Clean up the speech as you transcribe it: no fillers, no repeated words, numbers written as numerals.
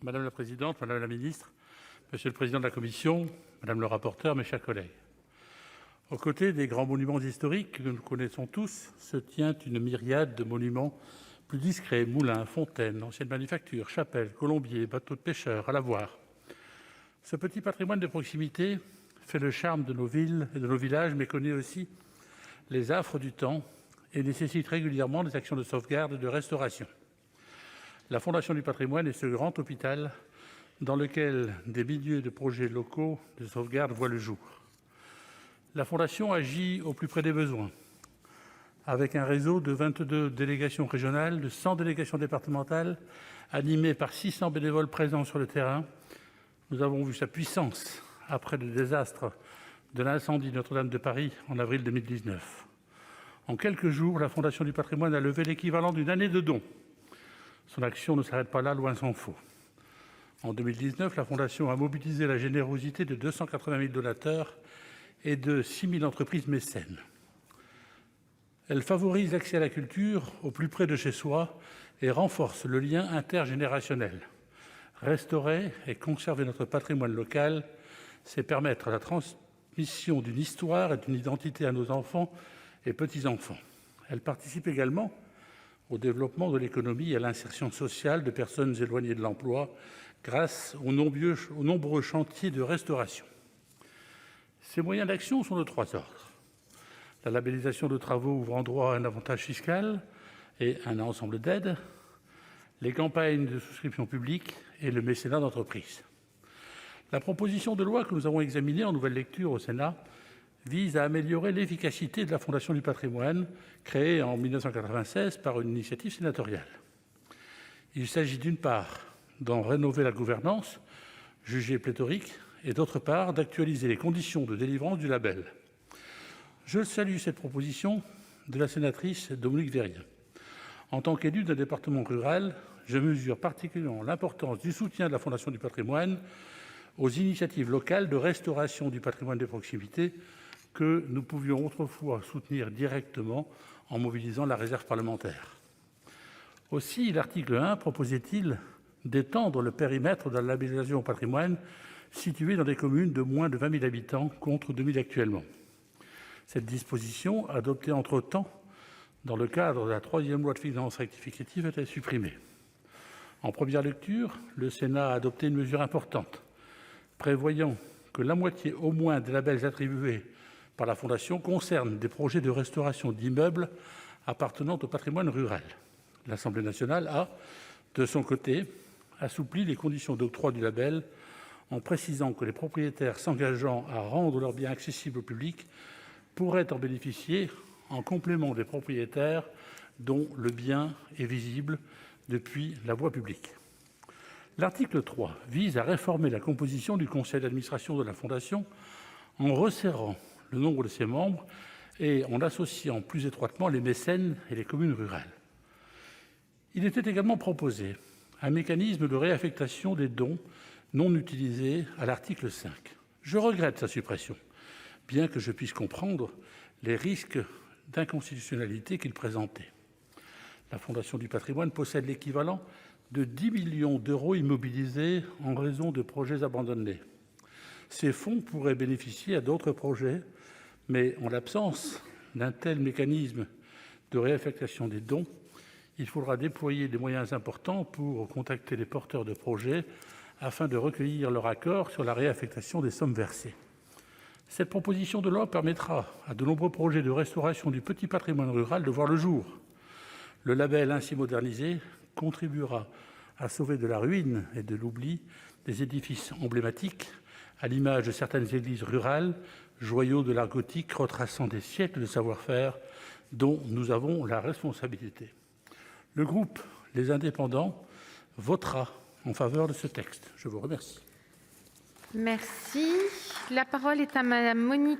Madame la présidente, madame la ministre, monsieur le président de la commission, madame le rapporteur, mes chers collègues. Aux côtés des grands monuments historiques que nous connaissons tous se tient une myriade de monuments plus discrets: moulins, fontaines, anciennes manufactures, chapelles, colombiers, bateaux de pêcheurs, à la voile. Ce petit patrimoine de proximité fait le charme de nos villes et de nos villages, mais connaît aussi les affres du temps et nécessite régulièrement des actions de sauvegarde et de restauration. La Fondation du patrimoine est ce grand hôpital dans lequel des milliers de projets locaux de sauvegarde voient le jour. La Fondation agit au plus près des besoins, avec un réseau de 22 délégations régionales, de 100 délégations départementales, animées par 600 bénévoles présents sur le terrain. Nous avons vu sa puissance après le désastre de l'incendie de Notre-Dame de Paris en avril 2019. En quelques jours, la Fondation du patrimoine a levé l'équivalent d'une année de dons. Son action ne s'arrête pas là, loin s'en faut. En 2019, la Fondation a mobilisé la générosité de 280 000 donateurs et de 6 000 entreprises mécènes. Elle favorise l'accès à la culture au plus près de chez soi et renforce le lien intergénérationnel. Restaurer et conserver notre patrimoine local, c'est permettre la transmission d'une histoire et d'une identité à nos enfants et petits-enfants. Elle participe également au développement de l'économie et à l'insertion sociale de personnes éloignées de l'emploi grâce aux nombreux chantiers de restauration. Ces moyens d'action sont de trois ordres: la labellisation de travaux ouvrant droit à un avantage fiscal et un ensemble d'aides, les campagnes de souscription publique et le mécénat d'entreprise. La proposition de loi que nous avons examinée en nouvelle lecture au Sénat vise à améliorer l'efficacité de la Fondation du patrimoine, créée en 1996 par une initiative sénatoriale. Il s'agit d'une part d'en rénover la gouvernance, jugée pléthorique, et d'autre part d'actualiser les conditions de délivrance du label. Je salue cette proposition de la sénatrice Dominique Vérien. En tant qu'élu d'un département rural, je mesure particulièrement l'importance du soutien de la Fondation du patrimoine aux initiatives locales de restauration du patrimoine de proximité que nous pouvions autrefois soutenir directement en mobilisant la réserve parlementaire. Aussi, l'article 1 proposait-il d'étendre le périmètre de la labellisation au patrimoine situé dans des communes de moins de 20 000 habitants contre 2 000 actuellement. Cette disposition, adoptée entre-temps dans le cadre de la troisième loi de finances rectificative, était supprimée. En première lecture, le Sénat a adopté une mesure importante, prévoyant que la moitié au moins des labels attribués par la Fondation concerne des projets de restauration d'immeubles appartenant au patrimoine rural. L'Assemblée nationale a, de son côté, assoupli les conditions d'octroi du label en précisant que les propriétaires s'engageant à rendre leurs biens accessibles au public pourraient en bénéficier en complément des propriétaires dont le bien est visible depuis la voie publique. L'article 3 vise à réformer la composition du conseil d'administration de la Fondation en resserrant le nombre de ses membres et en associant plus étroitement les mécènes et les communes rurales. Il était également proposé un mécanisme de réaffectation des dons non utilisés à l'article 5. Je regrette sa suppression, bien que je puisse comprendre les risques d'inconstitutionnalité qu'il présentait. La Fondation du patrimoine possède l'équivalent de 10 millions d'euros immobilisés en raison de projets abandonnés. Ces fonds pourraient bénéficier à d'autres projets, mais en l'absence d'un tel mécanisme de réaffectation des dons, il faudra déployer des moyens importants pour contacter les porteurs de projets afin de recueillir leur accord sur la réaffectation des sommes versées. Cette proposition de loi permettra à de nombreux projets de restauration du petit patrimoine rural de voir le jour. Le label ainsi modernisé contribuera à sauver de la ruine et de l'oubli des édifices emblématiques, à l'image de certaines églises rurales, joyaux de l'art gothique retraçant des siècles de savoir-faire dont nous avons la responsabilité. Le groupe Les Indépendants votera en faveur de ce texte. Je vous remercie. Merci. La parole est à Madame Monique